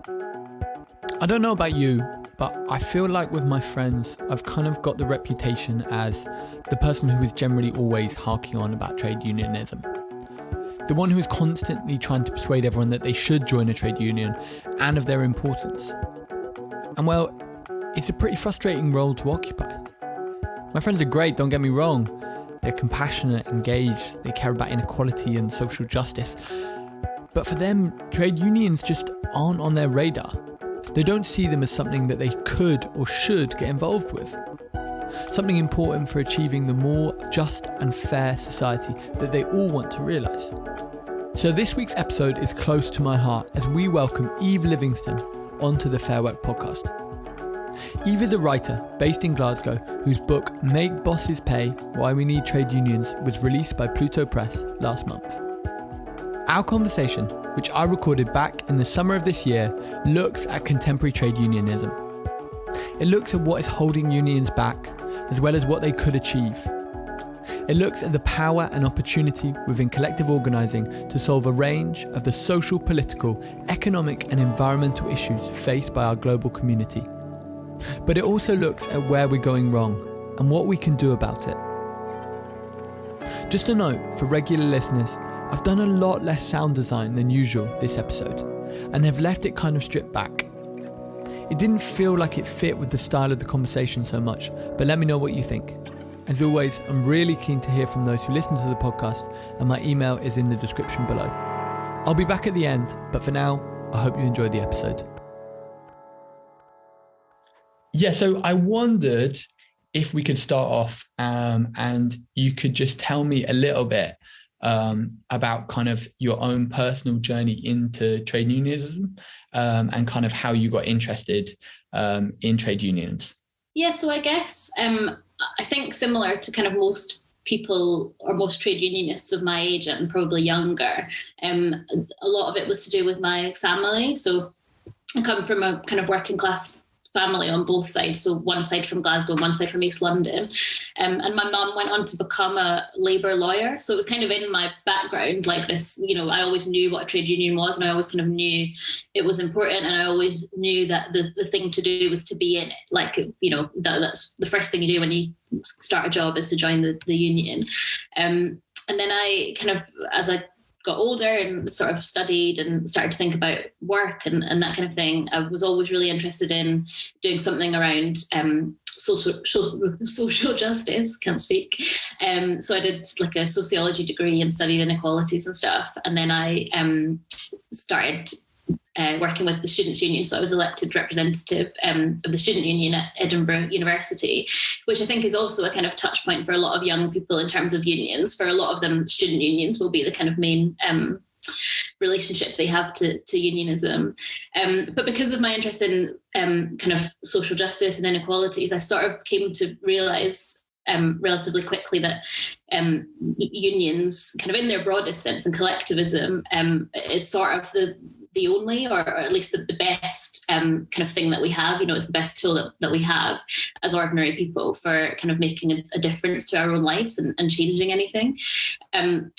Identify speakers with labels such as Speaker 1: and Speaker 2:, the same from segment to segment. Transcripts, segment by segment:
Speaker 1: I don't know about you, but I feel like with my friends, I've kind of got the reputation as the person who is generally always harking on about trade unionism. The one who is constantly trying to persuade everyone that they should join a trade union and of their importance. And well, it's a pretty frustrating role to occupy. My friends are great, don't get me wrong. They're compassionate, engaged, they care about inequality and social justice. But for them, trade unions just aren't on their radar. They don't see them as something that they could or should get involved with. Something important for achieving the more just and fair society that they all want to realise. So this week's episode is close to my heart as we welcome Eve Livingston onto the Fairwork podcast. Eve is a writer based in Glasgow whose book Make Bosses Pay: Why We Need Trade Unions was released by Pluto Press last month. Our conversation, which I recorded back in the summer of this year, looks at contemporary trade unionism. It looks at what is holding unions back, as well as what they could achieve. It looks at the power and opportunity within collective organising to solve a range of the social, political, economic and environmental issues faced by our global community. But it also looks at where we're going wrong and what we can do about it. Just a note for regular listeners, I've done a lot less sound design than usual this episode, and have left it kind of stripped back. It didn't feel like it fit with the style of the conversation so much, but let me know what you think. As always, I'm really keen to hear from those who listen to the podcast, and my email is in the description below. I'll be back at the end, but for now, I hope you enjoyed the episode. Yeah, so I wondered if we could start off and you could just tell me a little bit about kind of your own personal journey into trade unionism and kind of how you got interested in trade unions.
Speaker 2: Yeah, so I guess I think similar to kind of most people or most trade unionists of my age and probably younger, a lot of it was to do with my family. So I come from a kind of working class family on both sides, so one side from Glasgow and one side from East London, and my mum went on to become a labour lawyer, so it was kind of in my background like this, you know, I always knew what a trade union was and I always kind of knew it was important, and I always knew that the thing to do was to be in it, like, you know, that's the first thing you do when you start a job is to join the union. And then I kind of, as I got older and sort of studied and started to think about work and that kind of thing, I was always really interested in doing something around social justice, can't speak. So I did like a sociology degree and studied inequalities and stuff. And then I started working with the Students' Union. So I was elected representative of the Student Union at Edinburgh University, which I think is also a kind of touch point for a lot of young people in terms of unions. For a lot of them, student unions will be the kind of main relationship they have to unionism. But because of my interest in kind of social justice and inequalities, I sort of came to realise relatively quickly that unions, kind of in their broadest sense, and collectivism is sort of the only, or at least the best kind of thing that we have, you know, it's the best tool that we have as ordinary people for kind of making a difference to our own lives and changing anything.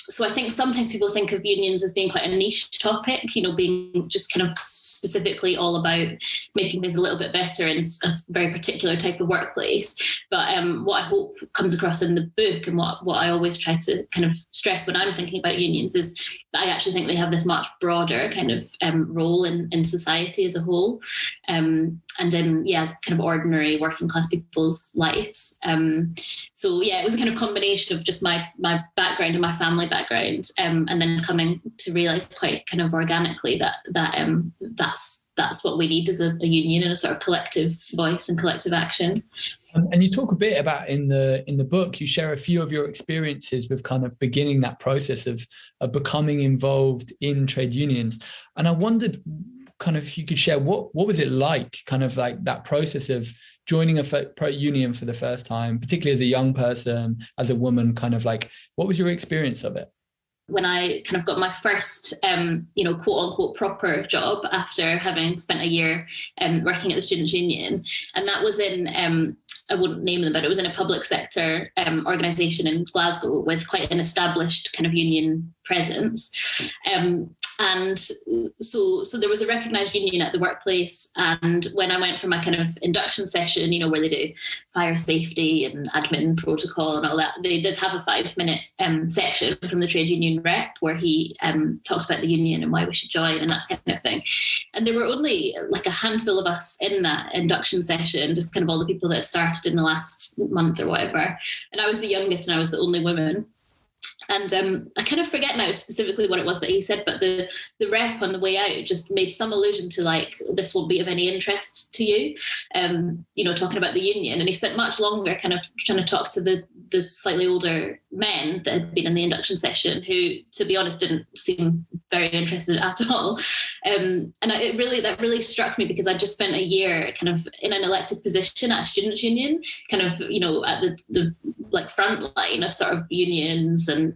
Speaker 2: So I think sometimes people think of unions as being quite a niche topic, you know, being just kind of specifically all about making things a little bit better in a very particular type of workplace. But what I hope comes across in the book, and what I always try to kind of stress when I'm thinking about unions, is that I actually think they have this much broader kind of role in society as a whole, and in kind of ordinary working class people's lives. So yeah, it was a kind of combination of just my background and my family background, and then coming to realise quite kind of organically that's what we need as a union, and a sort of collective voice and collective action.
Speaker 1: And you talk a bit about in the book, you share a few of your experiences with kind of beginning that process of becoming involved in trade unions. And I wondered kind of if you could share what was it like, kind of like that process of joining a union for the first time, particularly as a young person, as a woman, kind of like, what was your experience of it?
Speaker 2: When I kind of got my first, quote unquote proper job after having spent a year working at the Students' Union. And that was in, I wouldn't name them, but it was in a public sector organisation in Glasgow with quite an established kind of union presence. And so there was a recognised union at the workplace. And when I went for my kind of induction session, where they do fire safety and admin protocol and all that, they did have a 5-minute section from the trade union rep where he talked about the union and why we should join and that kind of thing. And there were only like a handful of us in that induction session, just kind of all the people that had started in the last month or whatever. And I was the youngest and I was the only woman. And I kind of forget now specifically what it was that he said, but the rep on the way out just made some allusion to like, this won't be of any interest to you, talking about the union. And he spent much longer kind of trying to talk to the slightly older men that had been in the induction session who, to be honest, didn't seem very interested at all. That really struck me because I just spent a year kind of in an elected position at a students' union, kind of, at the like front line of sort of unions and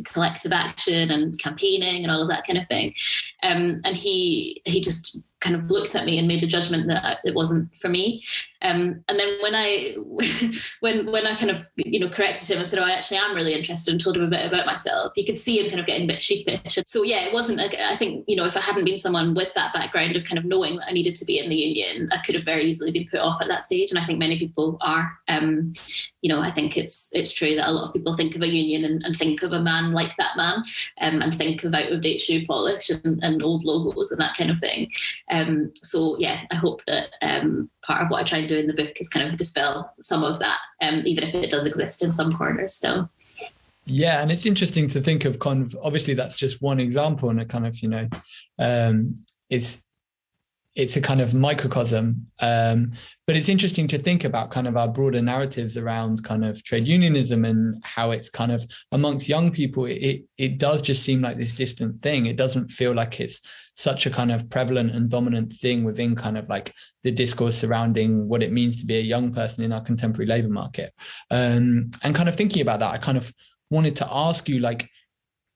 Speaker 2: collective action and campaigning and all of that kind of thing. And he just kind of looked at me and made a judgment that it wasn't for me. And then when I kind of, corrected him and said, I actually am really interested, and told him a bit about myself, you could see him kind of getting a bit sheepish. So yeah, it wasn't, I think, if I hadn't been someone with that background of kind of knowing that I needed to be in the union, I could have very easily been put off at that stage. And I think many people are. I think it's true that a lot of people think of a union and think of a man like that man, and think of out-of-date shoe polish and old logos and that kind of thing. So yeah, I hope that part of what I try and do in the book is kind of dispel some of that, even if it does exist in some corners still.
Speaker 1: Yeah, and it's interesting to think of kind of, obviously that's just one example, and a kind of, it's a kind of microcosm, but it's interesting to think about kind of our broader narratives around kind of trade unionism and how it's kind of amongst young people. It does just seem like this distant thing. It doesn't feel like it's such a kind of prevalent and dominant thing within kind of like the discourse surrounding what it means to be a young person in our contemporary labour market. And kind of thinking about that, I kind of wanted to ask you, like,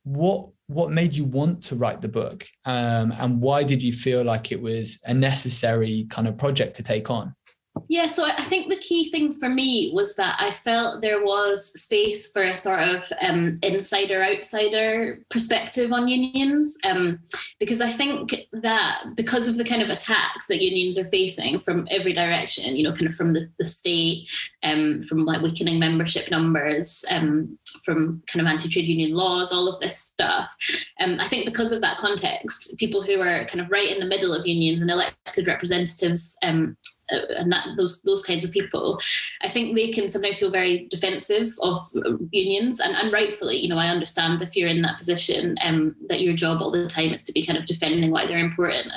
Speaker 1: what made you want to write the book, and why did you feel like it was a necessary kind of project to take on?
Speaker 2: Yeah, so I think the key thing for me was that I felt there was space for a sort of insider-outsider perspective on unions, because I think that because of the kind of attacks that unions are facing from every direction, kind of from the state, from like weakening membership numbers, from kind of anti-trade union laws, all of this stuff. I think because of that context, people who are kind of right in the middle of unions and elected representatives, and that those kinds of people, I think they can sometimes feel very defensive of unions, and rightfully. I understand if you're in that position, that your job all the time is to be kind of defending why they're important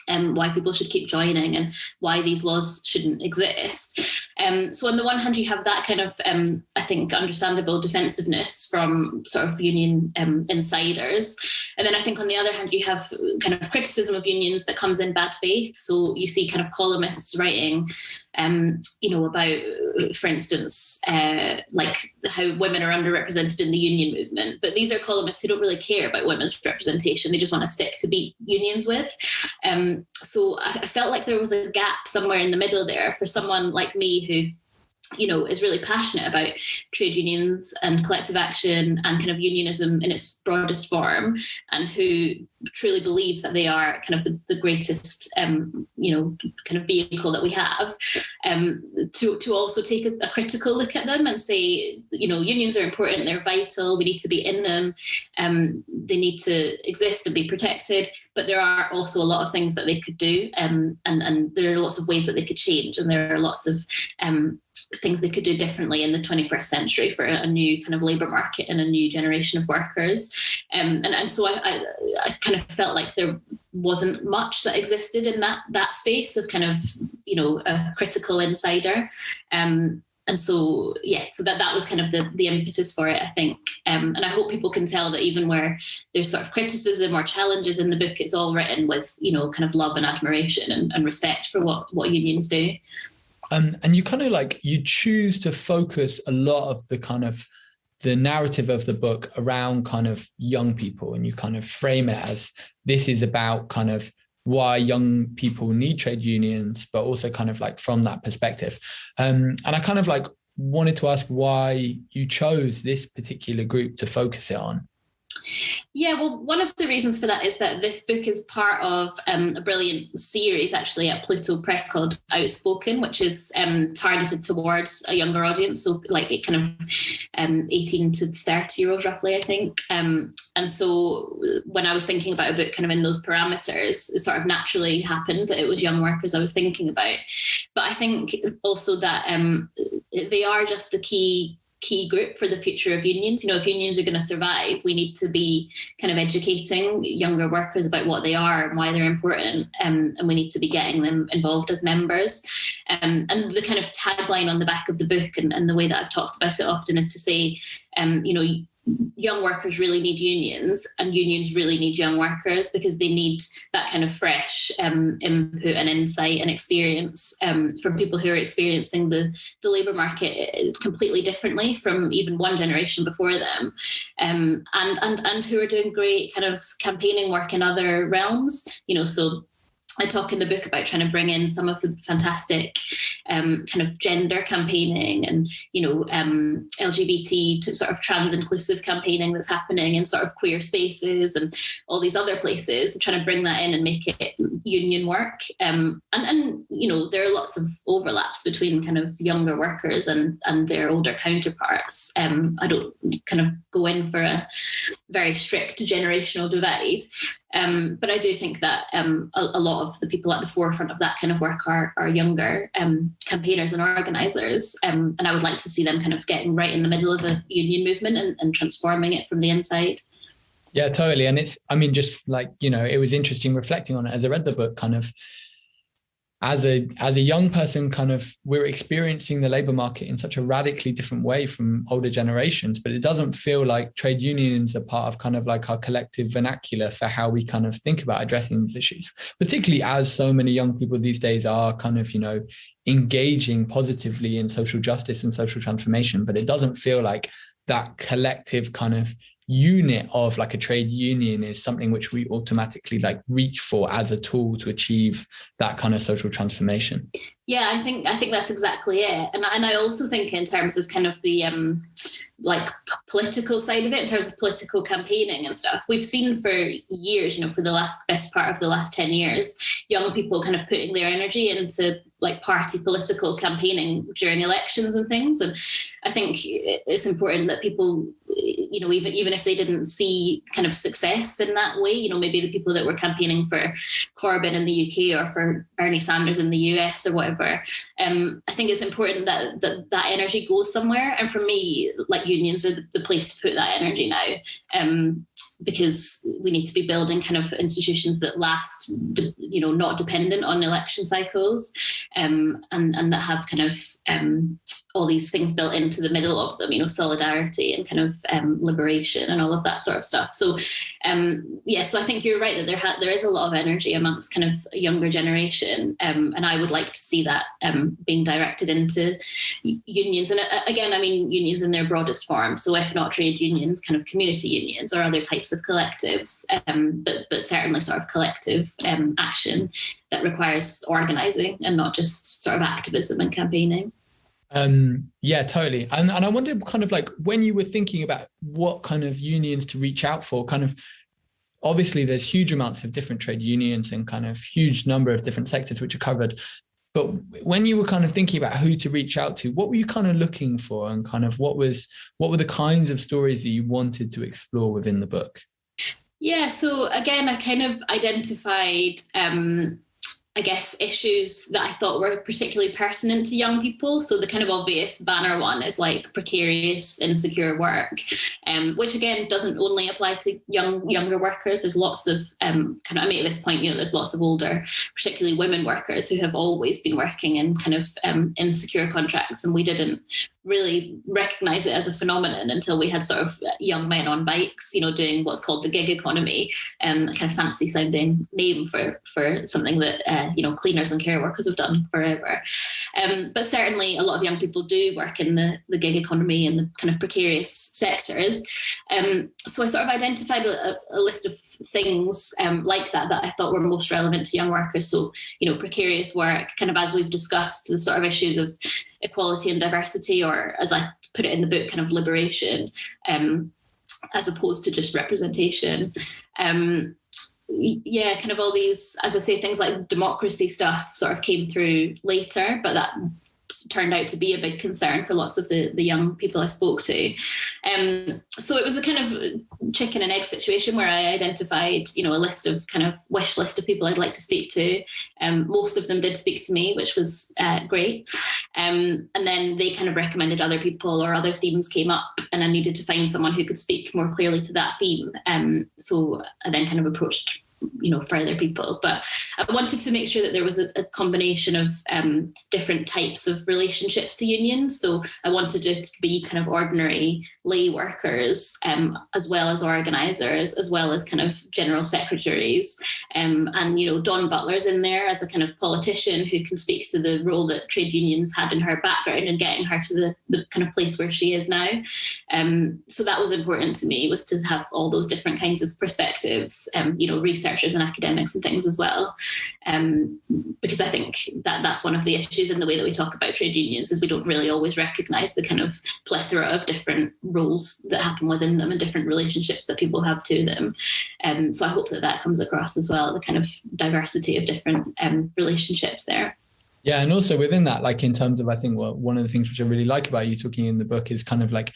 Speaker 2: and why people should keep joining and why these laws shouldn't exist. So on the one hand, you have that kind of, I think, understandable defensiveness from sort of union insiders. And then I think on the other hand, you have kind of criticism of unions that comes in bad faith. So you see kind of columnists writing, about, for instance, like how women are underrepresented in the union movement. But these are columnists who don't really care about women's representation. They just want to stick to beat unions with. So I felt like there was a gap somewhere in the middle there for someone like me who, is really passionate about trade unions and collective action and kind of unionism in its broadest form, and who truly believes that they are kind of the greatest, kind of vehicle that we have, to also take a critical look at them and say, unions are important, they're vital, we need to be in them, they need to exist and be protected, but there are also a lot of things that they could do, and there are lots of ways that they could change, and there are lots of things they could do differently in the 21st century for a new kind of labour market and a new generation of workers. And so I kind of felt like there wasn't much that existed in that space of kind of, a critical insider. And so, so that was kind of the impetus for it, I think. And I hope people can tell that even where there's sort of criticism or challenges in the book, it's all written with, kind of love and admiration and respect for what unions do.
Speaker 1: And you kind of like, you choose to focus a lot of the kind of the narrative of the book around kind of young people, and you kind of frame it as this is about kind of why young people need trade unions, but also kind of like from that perspective. And I kind of like wanted to ask why you chose this particular group to focus it on.
Speaker 2: Yeah, well, one of the reasons for that is that this book is part of a brilliant series actually at Pluto Press called Outspoken, which is targeted towards a younger audience, so like it kind of 18 to 30-year-olds roughly, I think. And so when I was thinking about a book kind of in those parameters, it sort of naturally happened that it was young workers I was thinking about. But I think also that they are just the key group for the future of unions. You know, if unions are going to survive, we need to be kind of educating younger workers about what they are and why they're important, and we need to be getting them involved as members. And the kind of tagline on the back of the book and the way that I've talked about it often is to say, you know, young workers really need unions, and unions really need young workers, because they need that kind of fresh input and insight and experience from people who are experiencing the labour market completely differently from even one generation before them, and who are doing great kind of campaigning work in other realms. You know, so I talk in the book about trying to bring in some of the fantastic kind of gender campaigning and, you know, LGBT to sort of trans inclusive campaigning that's happening in sort of queer spaces and all these other places, and trying to bring that in and make it union work. And you know, there are lots of overlaps between kind of younger workers and their older counterparts. I don't kind of go in for a very strict generational divide. But I do think that a lot of the people at the forefront of that kind of work are younger campaigners and organisers, and I would like to see them kind of getting right in the middle of a union movement and transforming it from the inside.
Speaker 1: Yeah, totally. And it's, I mean, just like, you know, it was interesting reflecting on it as I read the book, kind of as a young person, kind of we're experiencing the labour market in such a radically different way from older generations, but it doesn't feel like trade unions are part of kind of like our collective vernacular for how we kind of think about addressing these issues, particularly as so many young people these days are kind of, you know, engaging positively in social justice and social transformation. But it doesn't feel like that collective kind of unit of like a trade union is something which we automatically like reach for as a tool to achieve that kind of social transformation.
Speaker 2: Yeah, I think that's exactly it. And I also think in terms of kind of the like political side of it, in terms of political campaigning and stuff, we've seen for years, you know, for the best part of the last 10 years, young people kind of putting their energy into like party political campaigning during elections and things. And I think it's important that people, you know, even if they didn't see kind of success in that way, you know, maybe the people that were campaigning for Corbyn in the UK or for Bernie Sanders in the US or whatever, I think it's important that energy goes somewhere. And for me, like, unions are the place to put that energy now, because we need to be building kind of institutions that last, you know, not dependent on election cycles, and that have kind of all these things built into the middle of them, you know, solidarity and kind of liberation and all of that sort of stuff. So so I think you're right that there is a lot of energy amongst kind of a younger generation, and I would like to see that being directed into unions. And again, I mean, unions in their broadest form. So if not trade unions, kind of community unions or other types of collectives, but certainly sort of collective action that requires organising and not just sort of activism and campaigning.
Speaker 1: Yeah, totally. And I wondered kind of like when you were thinking about what kind of unions to reach out for, kind of obviously there's huge amounts of different trade unions and kind of huge number of different sectors which are covered. But when you were kind of thinking about who to reach out to, what were you kind of looking for, and kind of what were the kinds of stories that you wanted to explore within the book?
Speaker 2: Yeah, so again, I kind of identified I guess, issues that I thought were particularly pertinent to young people. So the kind of obvious banner one is like precarious, insecure work, which again doesn't only apply to younger workers. There's lots of kind of, I make this point, you know, there's lots of older, particularly women workers who have always been working in kind of insecure contracts, and we didn't really recognize it as a phenomenon until we had sort of young men on bikes, you know, doing what's called the gig economy, a kind of fancy sounding name for something that, you know, cleaners and care workers have done forever. But certainly a lot of young people do work in the gig economy and the kind of precarious sectors. So I sort of identified a list of things like that I thought were most relevant to young workers. So, you know, precarious work, kind of as we've discussed, the sort of issues of equality and diversity, or as I put it in the book, kind of liberation. as opposed to just representation. Yeah, kind of all these, as I say, things like democracy stuff sort of came through later, but that turned out to be a big concern for lots of the young people I spoke to. So it was a kind of chicken and egg situation where I identified, a list of kind of wish list of people I'd like to speak to. Most of them did speak to me, which was great. And then they kind of recommended other people, or other themes came up, and I needed to find someone who could speak more clearly to that theme. So I then kind of approached further people, but I wanted to make sure that there was a combination of different types of relationships to unions. So I wanted it to be kind of ordinary lay workers, as well as organisers, as well as kind of general secretaries, and Dawn Butler's in there as a kind of politician who can speak to the role that trade unions had in her background and getting her to the kind of place where she is now. So that was important to me, was to have all those different kinds of perspectives, researchers and academics and things as well, because I think that's one of the issues in the way that we talk about trade unions, is we don't really always recognise the kind of plethora of different roles that happen within them and different relationships that people have to them. So I hope that comes across as well, the kind of diversity of different relationships there.
Speaker 1: Yeah, and also within that, like in terms of, I think, one of the things which I really like about you talking in the book is kind of like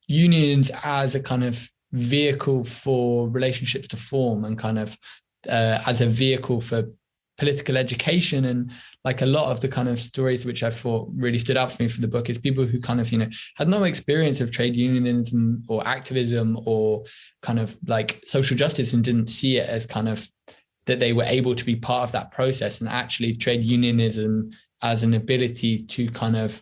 Speaker 1: unions as a kind of vehicle for relationships to form, and kind of as a vehicle for political education. And like a lot of the kind of stories which I thought really stood out for me for the book is people who kind of, had no experience of trade unionism or activism or kind of like social justice, and didn't see it as kind of that they were able to be part of that process, and actually trade unionism as an ability to kind of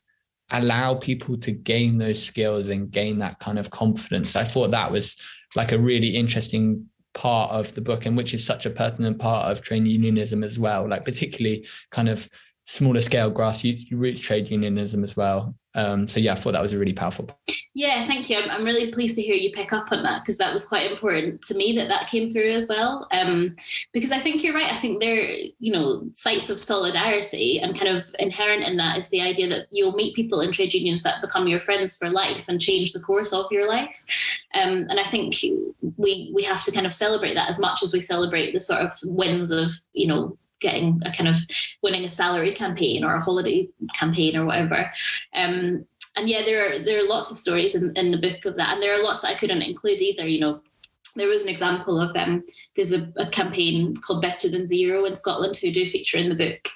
Speaker 1: allow people to gain those skills and gain that kind of confidence. I thought that was like a really interesting part of the book, and which is such a pertinent part of trade unionism as well, like particularly kind of smaller scale grassroots trade unionism as well. So yeah, I thought that was a really powerful part.
Speaker 2: Yeah, thank you. I'm really pleased to hear you pick up on that, because that was quite important to me that came through as well. Because I think you're right. I think they're, sites of solidarity, and kind of inherent in that is the idea that you'll meet people in trade unions that become your friends for life and change the course of your life. And I think we have to kind of celebrate that as much as we celebrate the sort of whims of, getting a kind of winning a salary campaign or a holiday campaign or whatever. And yeah, there are lots of stories in the book of that, and there are lots that I couldn't include either. There was an example of there's a campaign called Better Than Zero in Scotland, who do feature in the book,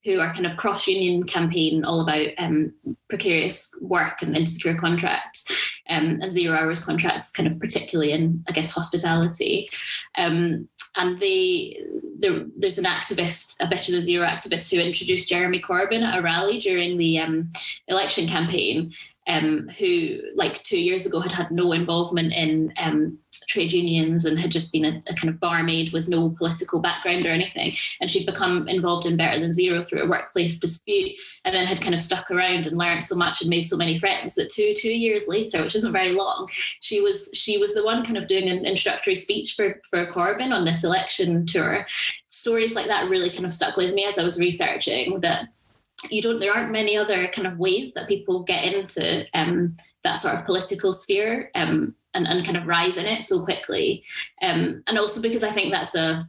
Speaker 2: who are kind of cross-union campaign all about precarious work and insecure contracts, and 0 hours contracts, kind of particularly in, I guess, hospitality. And there's an activist, a Better Than Zero activist, who introduced Jeremy Corbyn at a rally during the election campaign, who like 2 years ago had no involvement in trade unions and had just been a kind of barmaid with no political background or anything. And she'd become involved in Better Than Zero through a workplace dispute, and then had kind of stuck around and learned so much and made so many friends that two years later, which isn't very long, she was the one kind of doing an introductory speech for Corbyn on this election tour. Stories like that really kind of stuck with me as I was researching that there aren't many other kind of ways that people get into that sort of political sphere and kind of rise in it so quickly. And also because I think that's a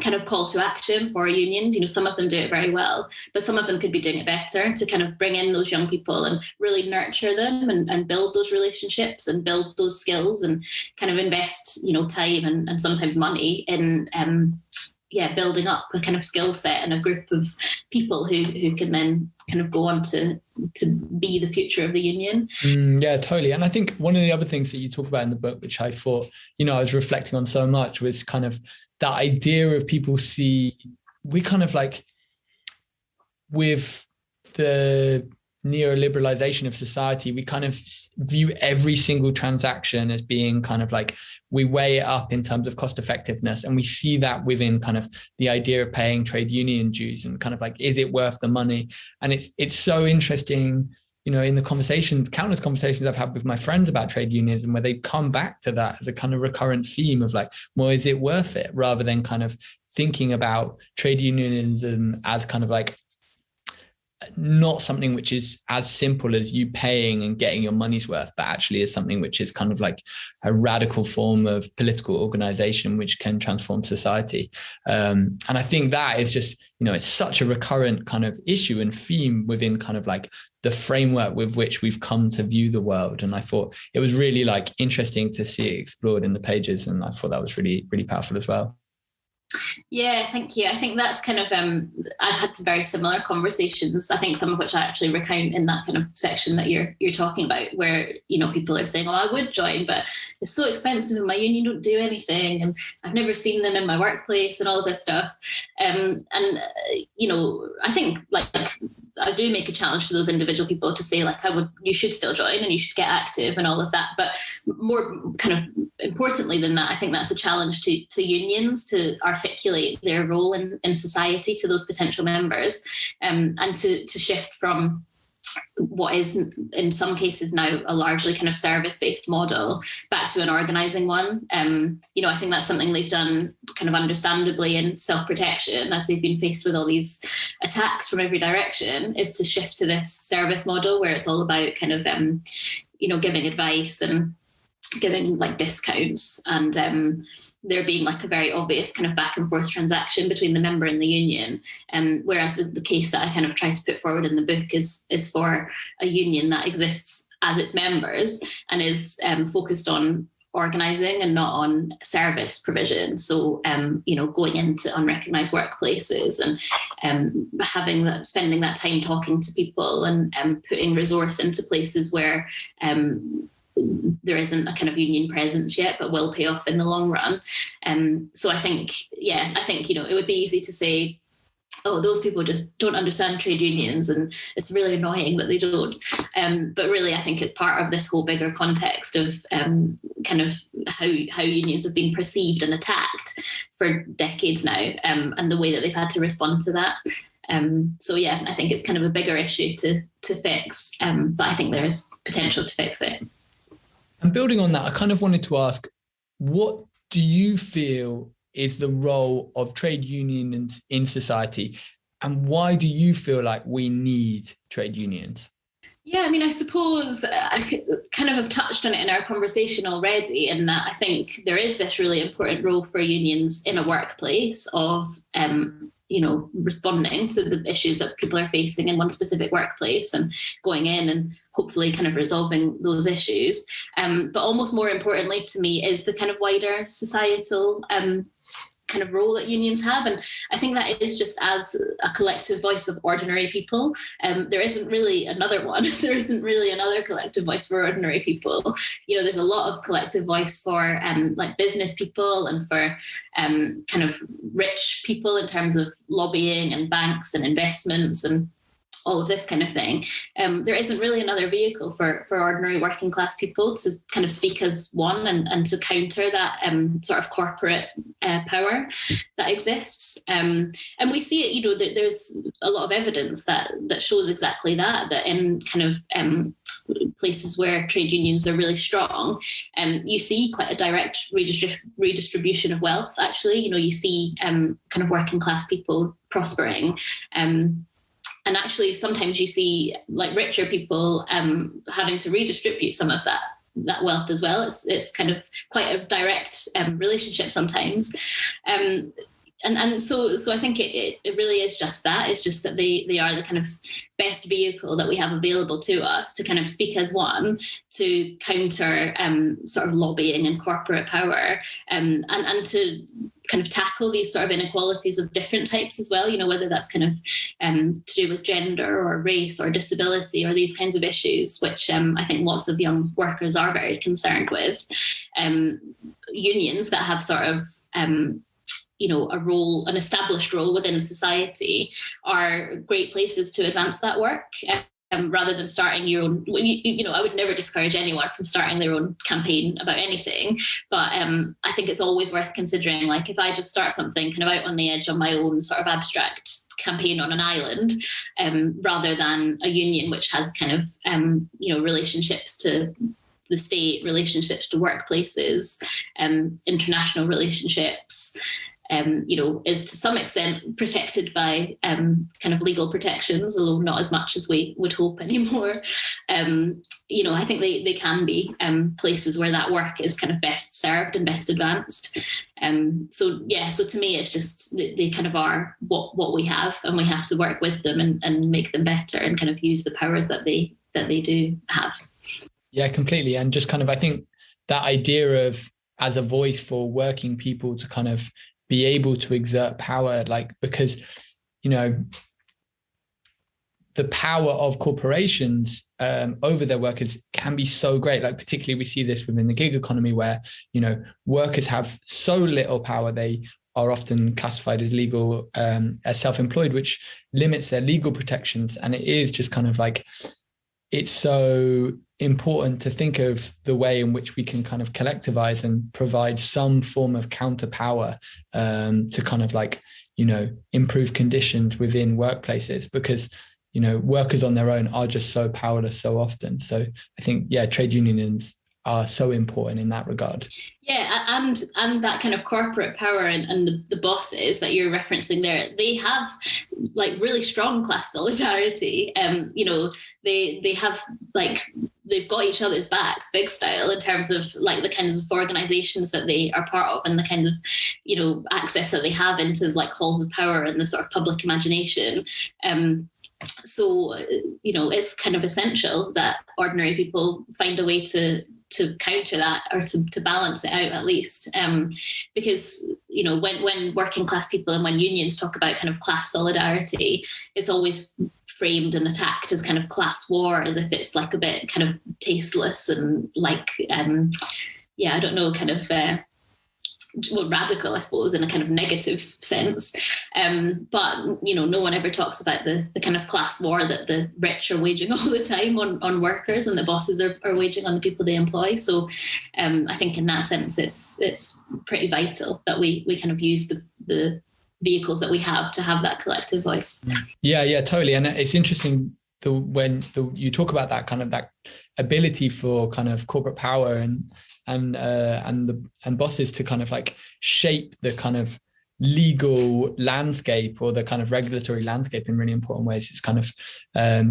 Speaker 2: kind of call to action for unions. Some of them do it very well, but some of them could be doing it better to kind of bring in those young people and really nurture them and build those relationships and build those skills and kind of invest, time and sometimes money in building up a kind of skill set and a group of people who can then kind of go on to be the future of the union.
Speaker 1: Yeah, totally. And I think one of the other things that you talk about in the book, which I thought, I was reflecting on so much, was kind of that idea of people we kind of like, with the neoliberalization of society, we kind of view every single transaction as being kind of like, we weigh it up in terms of cost effectiveness. And we see that within kind of the idea of paying trade union dues and kind of like, is it worth the money? And it's so interesting, in the countless conversations I've had with my friends about trade unionism, where they come back to that as a kind of recurrent theme of like, well, is it worth it? Rather than kind of thinking about trade unionism as kind of like not something which is as simple as you paying and getting your money's worth, but actually is something which is kind of like a radical form of political organization which can transform society. And I think that is just, it's such a recurrent kind of issue and theme within kind of like the framework with which we've come to view the world. And I thought it was really like interesting to see it explored in the pages. And I thought that was really, really powerful as well.
Speaker 2: Yeah, thank you. I think that's kind of, I've had very similar conversations, I think some of which I actually recount in that kind of section that you're talking about, where, people are saying, oh, I would join, but it's so expensive and my union don't do anything. And I've never seen them in my workplace and all this stuff. I think like I do make a challenge to those individual people to say like, you should still join and you should get active and all of that. But more kind of importantly than that, I think that's a challenge to unions to articulate their role in society to those potential members, and to shift from what is in some cases now a largely kind of service-based model back to an organising one. I think that's something they've done kind of understandably in self-protection as they've been faced with all these attacks from every direction, is to shift to this service model where it's all about kind of, giving advice and giving like discounts, and there being like a very obvious kind of back and forth transaction between the member and the union. Whereas the case that I kind of try to put forward in the book is for a union that exists as its members and is focused on organising and not on service provision. So, going into unrecognised workplaces and spending that time talking to people and putting resource into places where there isn't a kind of union presence yet, but will pay off in the long run. So I think, it would be easy to say, oh, those people just don't understand trade unions and it's really annoying that they don't. But really, I think it's part of this whole bigger context of kind of how unions have been perceived and attacked for decades now, and the way that they've had to respond to that. I think it's kind of a bigger issue to fix, but I think there is potential to fix it.
Speaker 1: And building on that, I kind of wanted to ask, what do you feel is the role of trade unions in society? And why do you feel like we need trade unions?
Speaker 2: Yeah, I mean, I suppose I kind of have touched on it in our conversation already, in that I think there is this really important role for unions in a workplace of responding to the issues that people are facing in one specific workplace and going in and hopefully kind of resolving those issues. But almost more importantly to me is the kind of wider societal kind of role that unions have. And I think that is just as a collective voice of ordinary people. There isn't really another one. There isn't really another collective voice for ordinary people. There's a lot of collective voice for like business people and for kind of rich people in terms of lobbying and banks and investments and all of this kind of thing. There isn't really another vehicle for ordinary working class people to kind of speak as one and to counter that sort of corporate power that exists. And we see it, there's a lot of evidence that shows exactly that in kind of places where trade unions are really strong, you see quite a direct redistribution of wealth, actually. You see kind of working class people prospering. And actually, sometimes you see like richer people having to redistribute some of that wealth as well. It's kind of quite a direct relationship sometimes. And so I think it really is just that. It's just that they are the kind of best vehicle that we have available to us to kind of speak as one, to counter sort of lobbying and corporate power, and to kind of tackle these sort of inequalities of different types as well, whether that's kind of to do with gender or race or disability or these kinds of issues, which I think lots of young workers are very concerned with. Unions that have sort of an established role within society are great places to advance that work. Rather than starting your own, I would never discourage anyone from starting their own campaign about anything. But I think it's always worth considering, like, if I just start something kind of out on the edge on my own sort of abstract campaign on an island, rather than a union which has kind of, relationships to the state, relationships to workplaces, international relationships, is to some extent protected by kind of legal protections, although not as much as we would hope anymore. I think they can be places where that work is kind of best served and best advanced. So to me, it's just they kind of are what we have, and we have to work with them and make them better and kind of use the powers that they do have.
Speaker 1: Yeah, completely. And just kind of, I think that idea of as a voice for working people to kind of be able to exert power, like, because, the power of corporations over their workers can be so great. Like, particularly we see this within the gig economy where, workers have so little power. They are often classified as legal, as self-employed, which limits their legal protections. And it is just kind of like, it's so important to think of the way in which we can kind of collectivize and provide some form of counter power to kind of like, improve conditions within workplaces, because workers on their own are just so powerless so often. So I think, trade unions are so important in that regard.
Speaker 2: Yeah, and that kind of corporate power and the bosses that you're referencing there, they have like really strong class solidarity. They have like, they've got each other's backs big style in terms of like the kinds of organizations that they are part of and the kind of, access that they have into like halls of power and the sort of public imagination. So, it's kind of essential that ordinary people find a way to counter that, or to balance it out at least. Because, when working class people and when unions talk about kind of class solidarity, it's always framed and attacked as kind of class war, as if it's like a bit kind of tasteless and like, I don't know, kind of... radical, I suppose, in a kind of negative sense. But, no one ever talks about the kind of class war that the rich are waging all the time on workers, and the bosses are waging on the people they employ. So I think in that sense, it's pretty vital that we kind of use the vehicles that we have to have that collective voice.
Speaker 1: Yeah, totally. And it's interesting when you talk about that kind of that ability for kind of corporate power and bosses to kind of like shape the kind of legal landscape or the kind of regulatory landscape in really important ways. It's kind of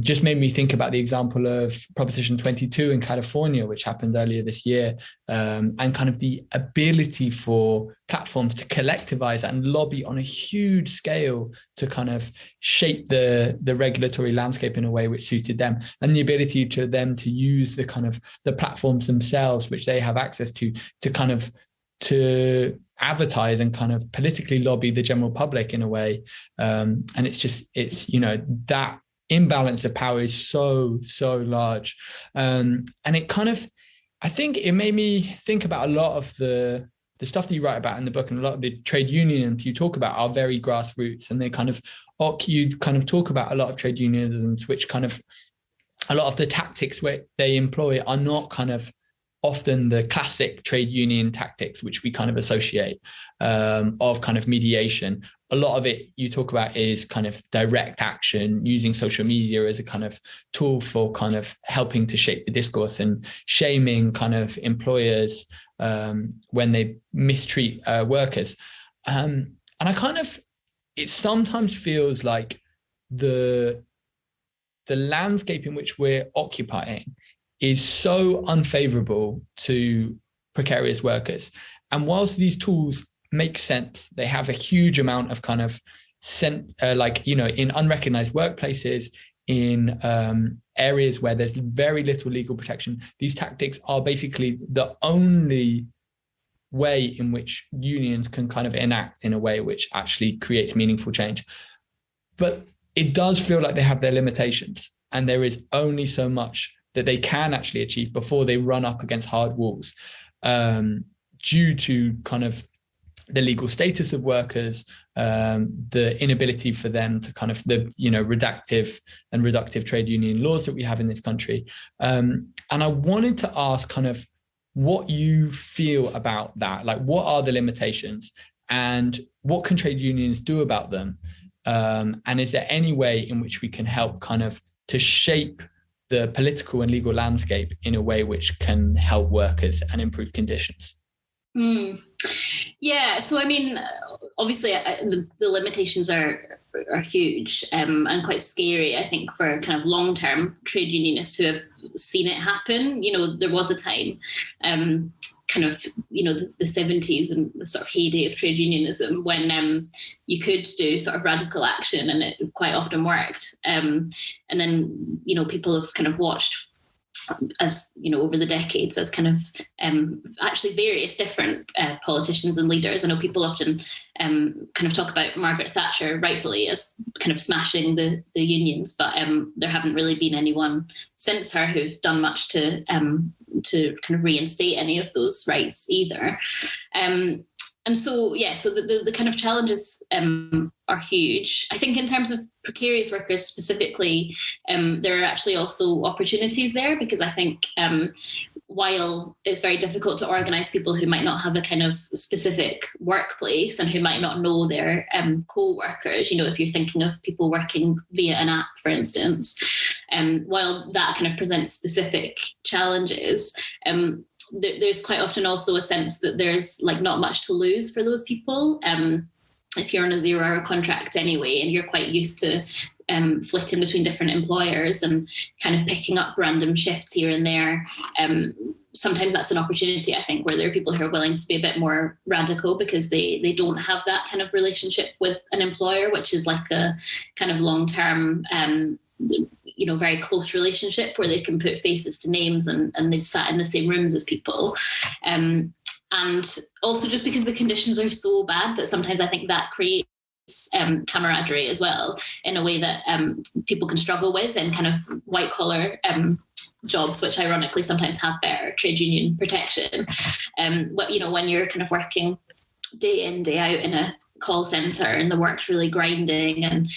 Speaker 1: just made me think about the example of Proposition 22 in California, which happened earlier this year, and kind of the ability for platforms to collectivize and lobby on a huge scale to kind of shape the regulatory landscape in a way which suited them, and the ability to them to use the kind of the platforms themselves, which they have access to kind of to advertise and kind of politically lobby the general public in a way. And it's that imbalance of power is so large. And it kind of, I think it made me think about a lot of the stuff that you write about in the book, and a lot of the trade unions you talk about are very grassroots, and they kind of, you kind of talk about a lot of trade unionisms, which kind of, a lot of the tactics where they employ are not kind of often the classic trade union tactics, which we kind of associate of kind of mediation. A lot of it you talk about is kind of direct action, using social media as a kind of tool for kind of helping to shape the discourse and shaming kind of employers when they mistreat workers. And I kind of, it sometimes feels like the landscape in which we're occupying is so unfavorable to precarious workers. And whilst these tools make sense, they have a huge amount of kind of in unrecognized workplaces, in areas where there's very little legal protection. These tactics are basically the only way in which unions can kind of enact in a way which actually creates meaningful change. But it does feel like they have their limitations, and there is only so much that they can actually achieve before they run up against hard walls, due to kind of the legal status of workers, the inability for them to kind of the reductive and reductive trade union laws that we have in this country. And I wanted to ask kind of what you feel about that. Like, what are the limitations, and what can trade unions do about them? And is there any way in which we can help kind of to shape the political and legal landscape in a way which can help workers and improve conditions?
Speaker 2: Yeah, so I mean, obviously the limitations are huge and quite scary, I think, for kind of long-term trade unionists who have seen it happen. You know, there was a time kind of, you know, the 70s and the sort of heyday of trade unionism when you could do sort of radical action, and it quite often worked. And then, you know, people have kind of watched, as you know, over the decades, as kind of actually various different politicians and leaders. I know people often kind of talk about Margaret Thatcher, rightfully, as kind of smashing the unions, but there haven't really been anyone since her who've done much to kind of reinstate any of those rights either. And so, yeah, so the kind of challenges are huge. I think in terms of precarious workers specifically, there are actually also opportunities there, because I think while it's very difficult to organise people who might not have a kind of specific workplace and who might not know their co-workers, you know, if you're thinking of people working via an app, for instance, while that kind of presents specific challenges, there's quite often also a sense that there's like not much to lose for those people. If you're on a 0-hour contract anyway, and you're quite used to flitting between different employers and kind of picking up random shifts here and there, sometimes that's an opportunity, I think, where there are people who are willing to be a bit more radical because they don't have that kind of relationship with an employer, which is like a kind of long-term you know, very close relationship where they can put faces to names and they've sat in the same rooms as people. And also just because the conditions are so bad that sometimes I think that creates camaraderie as well, in a way that people can struggle with in kind of white collar jobs, which ironically sometimes have better trade union protection. But, you know, when you're kind of working day in, day out in a call center and the work's really grinding and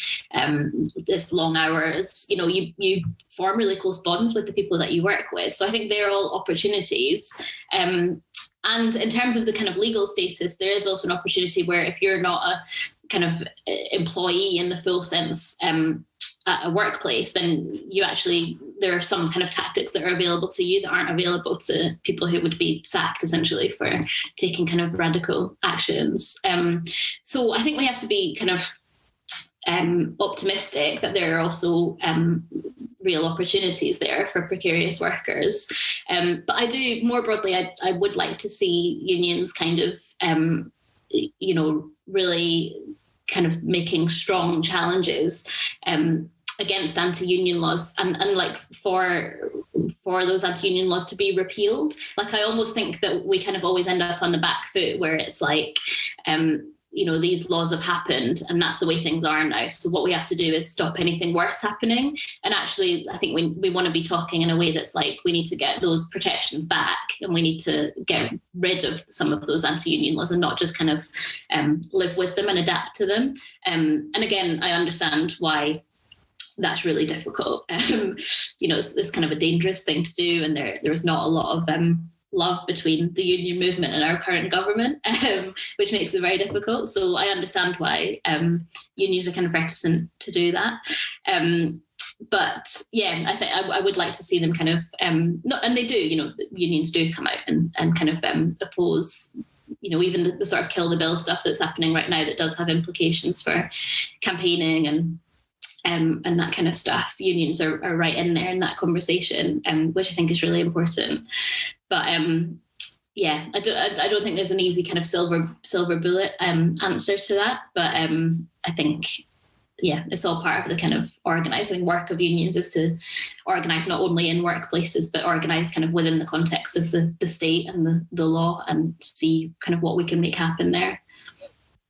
Speaker 2: this long hours, you know, you form really close bonds with the people that you work with. So I think they're all opportunities. And in terms of the kind of legal status, there is also an opportunity where if you're not a kind of employee in the full sense at a workplace, then you actually, there are some kind of tactics that are available to you that aren't available to people who would be sacked essentially for taking kind of radical actions. So I think we have to be kind of optimistic that there are also real opportunities there for precarious workers. But I do, more broadly, I would like to see unions kind of, you know, really kind of making strong challenges against anti-union laws and like for those anti-union laws to be repealed. Like, I almost think that we kind of always end up on the back foot where it's like, you know, these laws have happened and that's the way things are now. So what we have to do is stop anything worse happening. And actually, I think we want to be talking in a way that's like, we need to get those protections back and we need to get rid of some of those anti-union laws and not just kind of live with them and adapt to them. And again, I understand why that's really difficult. You know, it's kind of a dangerous thing to do, and there's not a lot of love between the union movement and our current government, which makes it very difficult. So I understand why unions are kind of reticent to do that. But yeah, I think I would like to see them kind of, not, and they do, you know, unions do come out and kind of oppose, you know, even the sort of kill the bill stuff that's happening right now that does have implications for campaigning and that kind of stuff. Unions are right in there in that conversation, which I think is really important. But yeah, I don't think there's an easy kind of silver bullet answer to that. But I think, yeah, it's all part of the kind of organising work of unions, is to organise not only in workplaces, but organise kind of within the context of the state and the law, and see kind of what we can make happen there.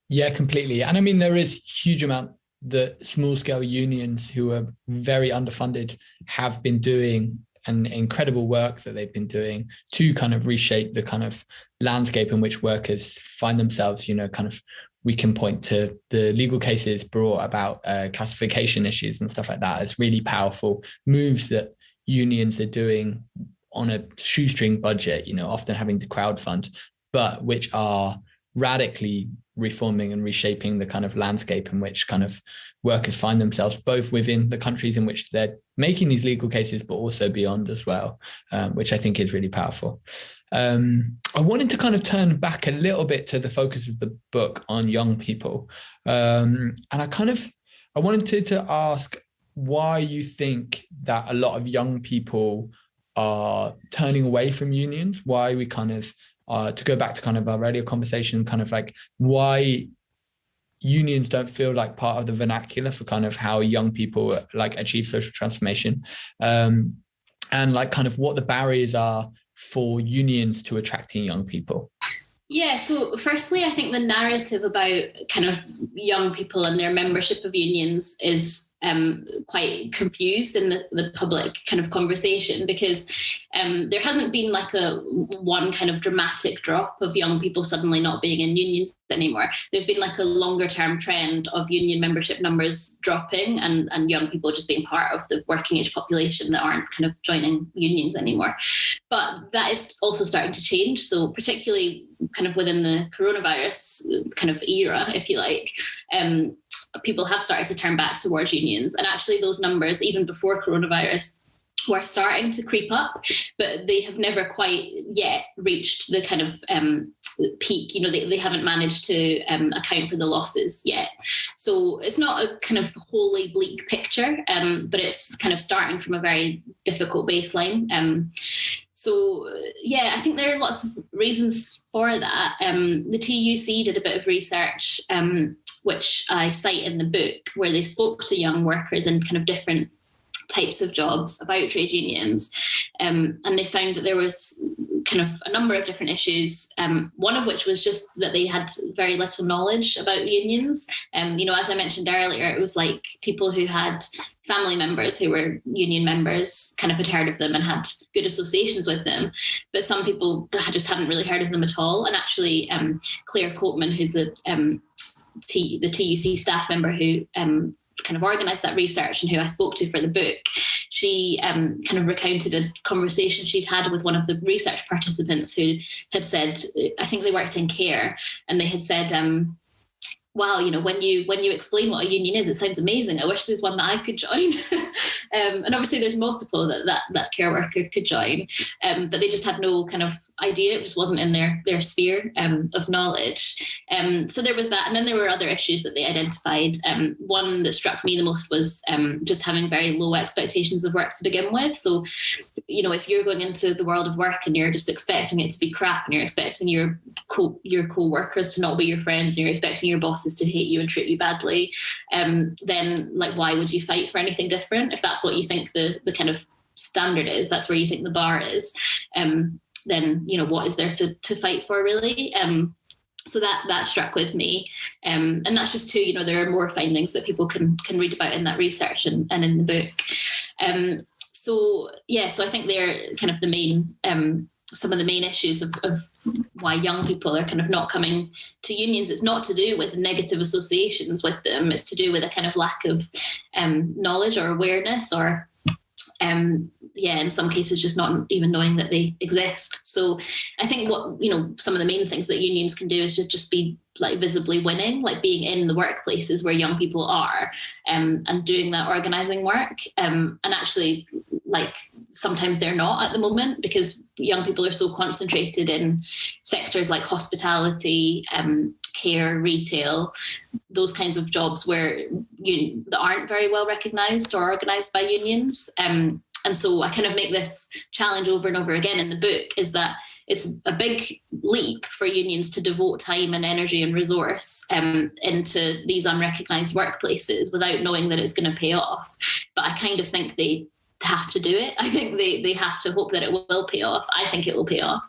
Speaker 1: Yeah, completely. And I mean, there is huge amount that small scale unions who are very underfunded have been doing, and incredible work that they've been doing to kind of reshape the kind of landscape in which workers find themselves. You know, kind of, we can point to the legal cases brought about classification issues and stuff like that as really powerful moves that unions are doing on a shoestring budget, you know, often having to crowdfund, but which are radically reforming and reshaping the kind of landscape in which kind of workers find themselves, both within the countries in which they're making these legal cases, but also beyond as well, which I think is really powerful. I wanted to kind of turn back a little bit to the focus of the book on young people. And I wanted to ask why you think that a lot of young people are turning away from unions, why we kind of, to go back to kind of our earlier conversation, kind of like why unions don't feel like part of the vernacular for kind of how young people like achieve social transformation, and like kind of what the barriers are for unions to attracting young people.
Speaker 2: Yeah, so firstly, I think the narrative about kind of young people and their membership of unions is quite confused in the public kind of conversation, because there hasn't been like a one kind of dramatic drop of young people suddenly not being in unions anymore. There's been like a longer term trend of union membership numbers dropping and young people just being part of the working age population that aren't kind of joining unions anymore. But that is also starting to change. So particularly kind of within the coronavirus kind of era, if you like, people have started to turn back towards unions. And actually those numbers, even before coronavirus, were starting to creep up, but they have never quite yet reached the kind of peak. You know, they haven't managed to account for the losses yet. So it's not a kind of wholly bleak picture, but it's kind of starting from a very difficult baseline. So, yeah, I think there are lots of reasons for that. The TUC did a bit of research, which I cite in the book, where they spoke to young workers in kind of different types of jobs about trade unions. And they found that there was kind of a number of different issues, one of which was just that they had very little knowledge about unions. You know, as I mentioned earlier, it was like people who had family members who were union members kind of had heard of them and had good associations with them. But some people just hadn't really heard of them at all. And actually, Claire Copeman, who's the TUC staff member who kind of organised that research and who I spoke to for the book, she kind of recounted a conversation she'd had with one of the research participants who had said, I think they worked in care, and they had said, wow, you know, when you explain what a union is, it sounds amazing. I wish there's one that I could join. And obviously there's multiple that care worker could join, but they just had no kind of idea. It just wasn't in their sphere of knowledge. So there was that. And then there were other issues that they identified. One that struck me the most was just having very low expectations of work to begin with. So, you know, if you're going into the world of work and you're just expecting it to be crap, and you're expecting your co-workers to not be your friends, and you're expecting your bosses to hate you and treat you badly, then like, why would you fight for anything different? If that's what you think the kind of standard is, that's where you think the bar is, then, you know, what is there to fight for, really? So that struck with me. And that's just two, you know, there are more findings that people can read about in that research and in the book. So I think they're kind of the main, some of the main issues of why young people are kind of not coming to unions. It's not to do with negative associations with them. It's to do with a kind of lack of knowledge or awareness, or in some cases just not even knowing that they exist. So I think what, you know, some of the main things that unions can do is just be like visibly winning, like being in the workplaces where young people are, and doing that organising work. And actually, like, sometimes they're not at the moment, because young people are so concentrated in sectors like hospitality, care, retail, those kinds of jobs where that aren't very well recognised or organised by unions. And so I kind of make this challenge over and over again in the book, is that it's a big leap for unions to devote time and energy and resource into these unrecognised workplaces without knowing that it's going to pay off. But I kind of think they have to do it. I think they have to hope that it will pay off. I think it will pay off.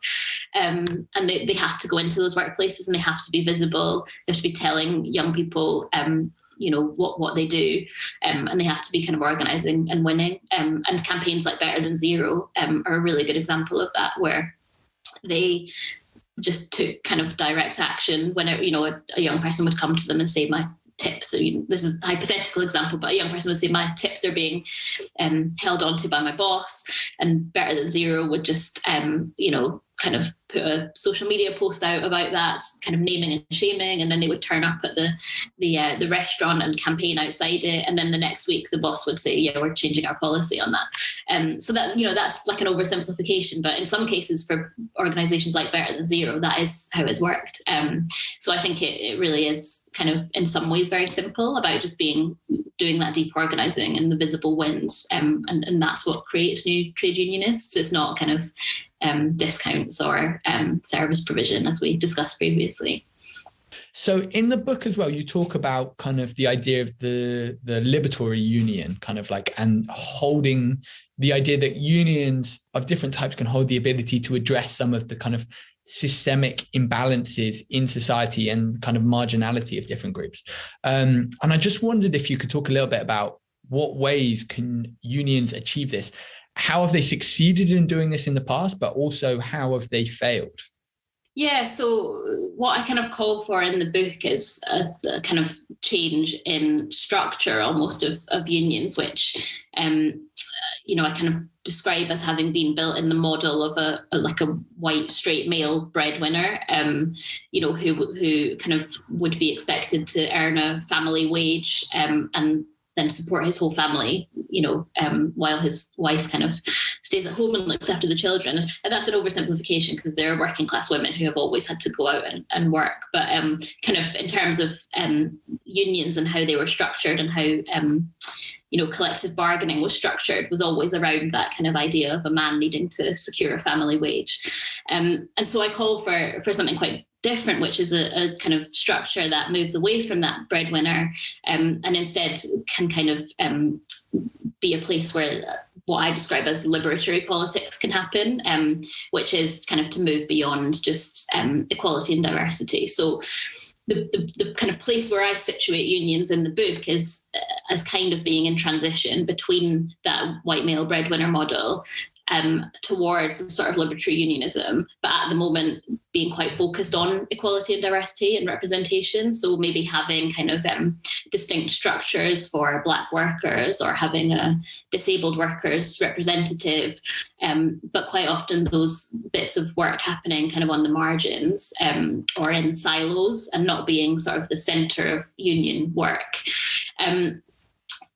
Speaker 2: And they have to go into those workplaces, and they have to be visible. They have to be telling young people you know, what they do, and they have to be kind of organising and winning. And campaigns like Better Than Zero are a really good example of that, where they just took kind of direct action whenever, you know, a young person would come to them and say, tips. So this is a hypothetical example, but a young person would say my tips are being held onto by my boss, and Better Than Zero would just, kind of put a social media post out about that, kind of naming and shaming, and then they would turn up at the restaurant and campaign outside it, and then the next week the boss would say, yeah, we're changing our policy on that. So that, that's like an oversimplification, but in some cases for organizations like Better Than Zero, that is how it's worked. So I think it really is kind of in some ways very simple about just doing that deep organizing and the visible wins, and that's what creates new trade unionists. It's not kind of discounts or service provision, as we discussed previously.
Speaker 1: So in the book as well, you talk about kind of the idea of the liberatory union, kind of like, and holding the idea that unions of different types can hold the ability to address some of the kind of systemic imbalances in society and kind of marginality of different groups. And I just wondered if you could talk a little bit about what ways can unions achieve this? How have they succeeded in doing this in the past, but also how have they failed?
Speaker 2: Yeah, so what I kind of call for in the book is a kind of change in structure almost of unions, which, I kind of describe as having been built in the model of a white straight male breadwinner, who kind of would be expected to earn a family wage and then support his whole family, while his wife kind of stays at home and looks after the children. And that's an oversimplification because there are working class women who have always had to go out and work. But kind of in terms of unions and how they were structured and how, collective bargaining was structured was always around that kind of idea of a man needing to secure a family wage. And so I call for something quite different, which is a kind of structure that moves away from that breadwinner and instead can kind of be a place where what I describe as liberatory politics can happen, which is kind of to move beyond just equality and diversity. So the kind of place where I situate unions in the book is as kind of being in transition between that white male breadwinner model towards a sort of liberatory unionism, but at the moment being quite focused on equality and diversity and representation. So maybe having kind of distinct structures for Black workers or having a disabled workers representative, but quite often those bits of work happening kind of on the margins or in silos and not being sort of the centre of union work.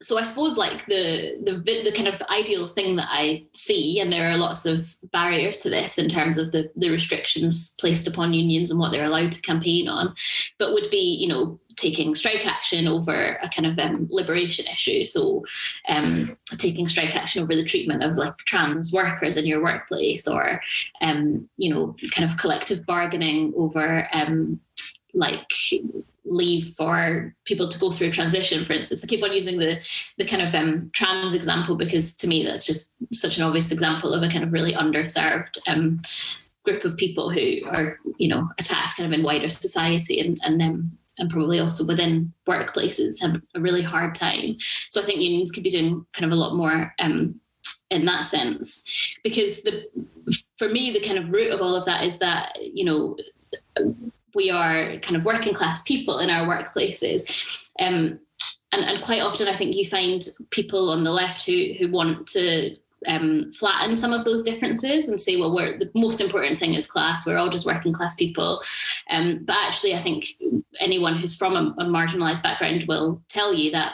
Speaker 2: So I suppose like the kind of ideal thing that I see, and there are lots of barriers to this in terms of the restrictions placed upon unions and what they're allowed to campaign on, but would be, taking strike action over a kind of liberation issue. So taking strike action over the treatment of like trans workers in your workplace, or, kind of collective bargaining over like leave for people to go through a transition, for instance. I keep on using the kind of trans example because to me that's just such an obvious example of a kind of really underserved group of people who are, attacked kind of in wider society and probably also within workplaces have a really hard time. So I think unions could be doing kind of a lot more in that sense, because for me, the kind of root of all of that is that, we are kind of working class people in our workplaces. And quite often I think you find people on the left who want to flatten some of those differences and say, well, the most important thing is class. We're all just working class people. But actually, I think anyone who's from a marginalised background will tell you that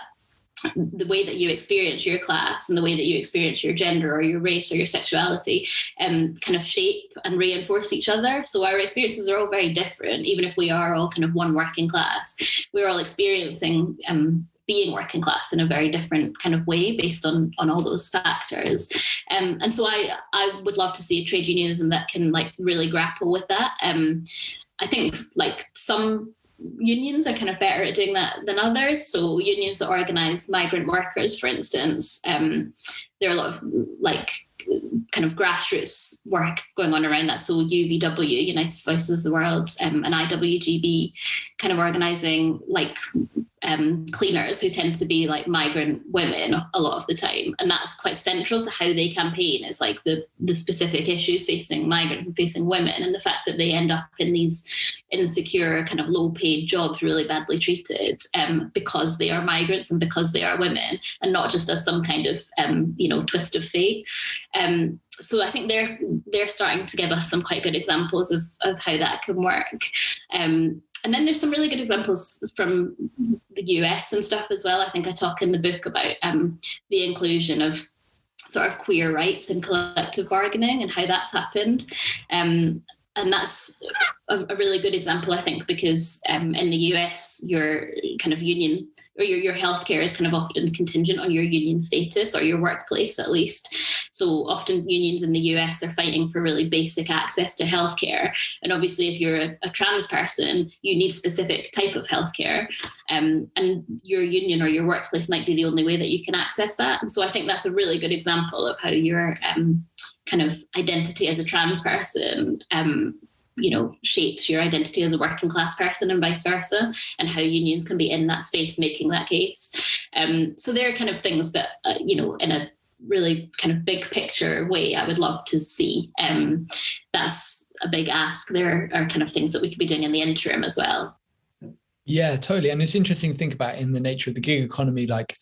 Speaker 2: the way that you experience your class and the way that you experience your gender or your race or your sexuality kind of shape and reinforce each other. So our experiences are all very different, even if we are all kind of one working class. We're all experiencing being working class in a very different kind of way based on all those factors. And so I would love to see a trade unionism that can like really grapple with that. I think like some unions are kind of better at doing that than others. So unions that organise migrant workers, for instance, there are a lot of like kind of grassroots work going on around that. So UVW, United Voices of the World, and IWGB kind of organising like cleaners who tend to be like migrant women a lot of the time, and that's quite central to how they campaign, is like the specific issues facing migrants and facing women, and the fact that they end up in these insecure kind of low paid jobs, really badly treated, because they are migrants and because they are women, and not just as some kind of twist of fate. So I think they're starting to give us some quite good examples of how that can work. And then there's some really good examples from the US and stuff as well. I think I talk in the book about the inclusion of sort of queer rights in collective bargaining and how that's happened. And that's a really good example, I think, because in the US, your kind of union or your healthcare is kind of often contingent on your union status, or your workplace at least. So often unions in the US are fighting for really basic access to healthcare. And obviously, if you're a trans person, you need a specific type of healthcare. And your union or your workplace might be the only way that you can access that. And so I think that's a really good example of how your kind of identity as a trans person shapes your identity as a working class person, and vice versa, and how unions can be in that space making that case. So there are kind of things that, in a really kind of big picture way, I would love to see. That's a big ask. There are kind of things that we could be doing in the interim as well.
Speaker 1: Yeah, totally. And it's interesting to think about in the nature of the gig economy, like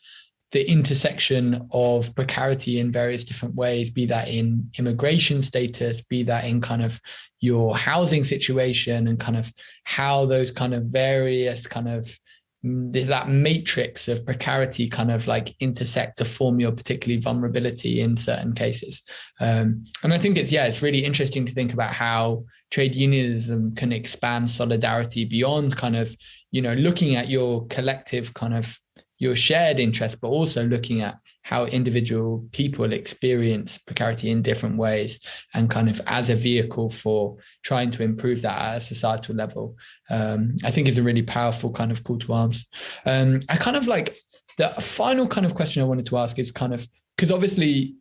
Speaker 1: the intersection of precarity in various different ways, be that in immigration status, be that in kind of your housing situation, and kind of how those kind of various kind of that matrix of precarity kind of like intersect to form your particular vulnerability in certain cases. And I think it's really interesting to think about how trade unionism can expand solidarity beyond kind of, looking at your collective kind of your shared interest, but also looking at how individual people experience precarity in different ways, and kind of as a vehicle for trying to improve that at a societal level. I think is a really powerful kind of call to arms. I kind of like the final kind of question I wanted to ask is kind of, because obviously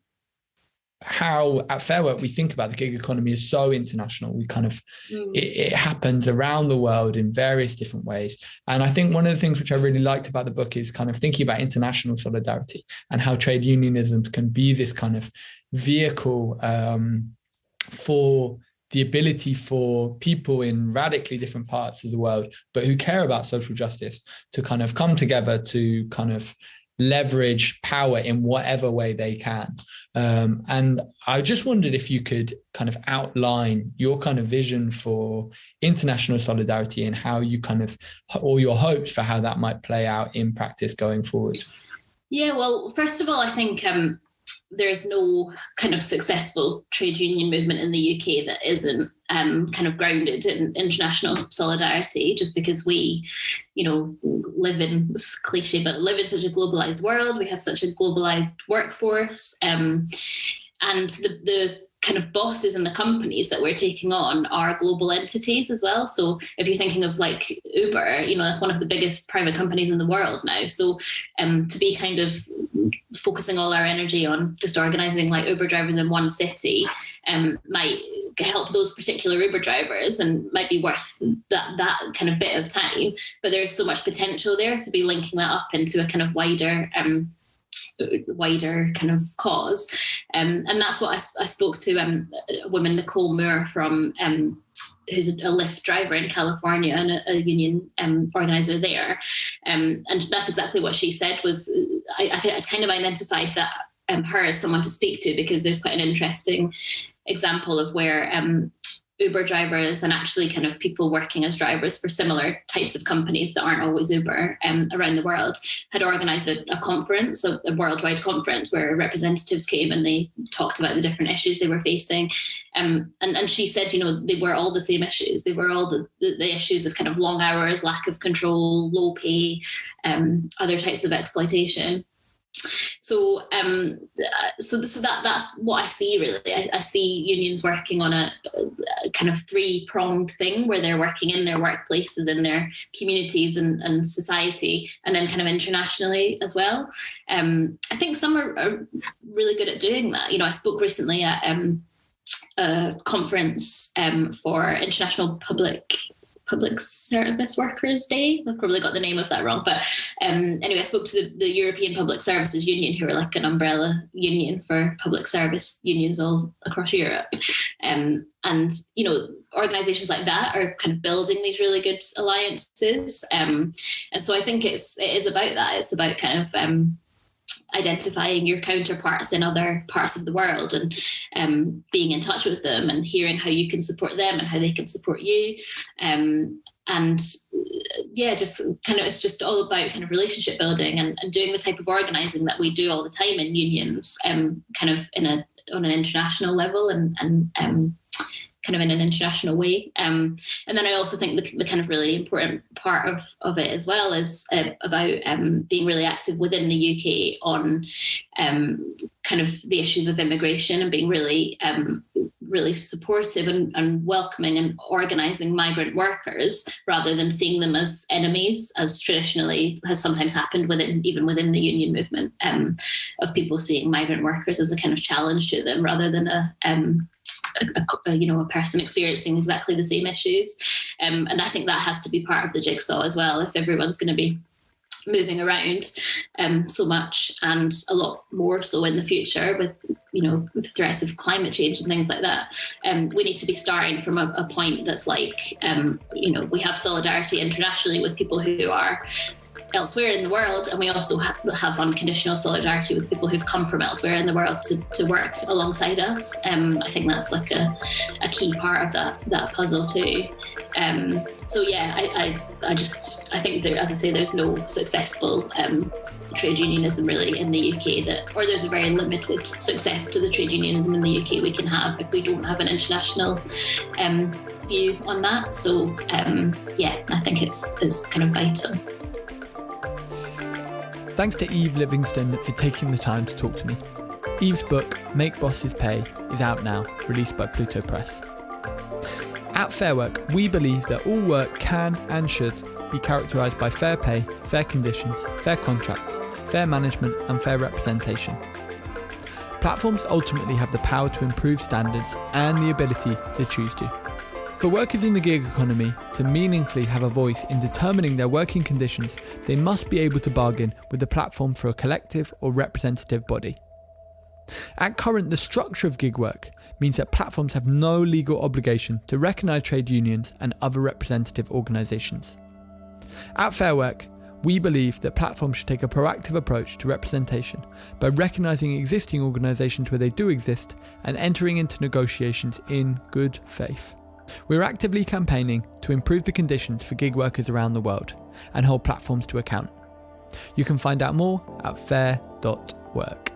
Speaker 1: how at Fairwork we think about the gig economy is so international. We kind of it happens around the world in various different ways, and I think one of the things which I really liked about the book is kind of thinking about international solidarity and how trade unionism can be this kind of vehicle for the ability for people in radically different parts of the world, but who care about social justice, to kind of come together to kind of leverage power in whatever way they can. And I just wondered if you could kind of outline your kind of vision for international solidarity and how you kind of, or your hopes for how that might play out in practice going forward.
Speaker 2: Yeah, well, first of all, I think there's no kind of successful trade union movement in the UK that isn't kind of grounded in international solidarity, just because we, live in, it's cliche, but live in such a globalized world. We have such a globalized workforce, and the kind of bosses and the companies that we're taking on are global entities as well. So if you're thinking of like Uber, that's one of the biggest private companies in the world now. So to be kind of focusing all our energy on just organizing like Uber drivers in one city might help those particular Uber drivers and might be worth that kind of bit of time. But there is so much potential there to be linking that up into a kind of wider kind of cause. And that's what I spoke to a woman, Nicole Moore, from who's a Lyft driver in California and a union organizer there. And that's exactly what she said was, I kind of identified that her as someone to speak to, because there's quite an interesting example of where Uber drivers and actually kind of people working as drivers for similar types of companies that aren't always Uber around the world had organised a conference, a worldwide conference where representatives came and they talked about the different issues they were facing. And she said, they were all the same issues. They were all the issues of kind of long hours, lack of control, low pay, other types of exploitation. So that's what I see, really. I see unions working on a kind of three-pronged thing where they're working in their workplaces, in their communities and society, and then kind of internationally as well. I think some are really good at doing that. I spoke recently at a conference for international public Public Service Workers Day. I've probably got the name of that wrong, but anyway, I spoke to the European Public Services Union, who are like an umbrella union for public service unions all across Europe. And, you know, organisations like that are kind of building these really good alliances. And so I think it is about that. It's about kind of identifying your counterparts in other parts of the world and being in touch with them and hearing how you can support them and how they can support you. Just kind of, it's just all about kind of relationship building and doing the type of organising that we do all the time in unions, kind of on an international level and kind of in an international way. And then I also think the kind of really important part of it as well is about being really active within the UK on kind of the issues of immigration and being really supportive and welcoming and organising migrant workers rather than seeing them as enemies, as traditionally has sometimes happened even within the union movement, of people seeing migrant workers as a kind of challenge to them rather than a person experiencing exactly the same issues. And I think that has to be part of the jigsaw as well, if everyone's going to be moving around so much, and a lot more so in the future with the threats of climate change and things like that. We need to be starting from a point that's like, we have solidarity internationally with people who are elsewhere in the world, and we also have unconditional solidarity with people who've come from elsewhere in the world to work alongside us. I think that's like a key part of that puzzle too. I think there, as I say, there's no successful trade unionism really in the UK or there's a very limited success to the trade unionism in the UK we can have if we don't have an international view on that. So I think it's kind of vital.
Speaker 1: Thanks to Eve Livingston for taking the time to talk to me. Eve's book, Make Bosses Pay, is out now, released by Pluto Press. At Fairwork, we believe that all work can and should be characterised by fair pay, fair conditions, fair contracts, fair management and fair representation. Platforms ultimately have the power to improve standards and the ability to choose to. For workers in the gig economy to meaningfully have a voice in determining their working conditions, they must be able to bargain with the platform for a collective or representative body. At current, the structure of gig work means that platforms have no legal obligation to recognise trade unions and other representative organisations. At Fairwork, we believe that platforms should take a proactive approach to representation by recognising existing organisations where they do exist and entering into negotiations in good faith. We're actively campaigning to improve the conditions for gig workers around the world and hold platforms to account. You can find out more at fair.work.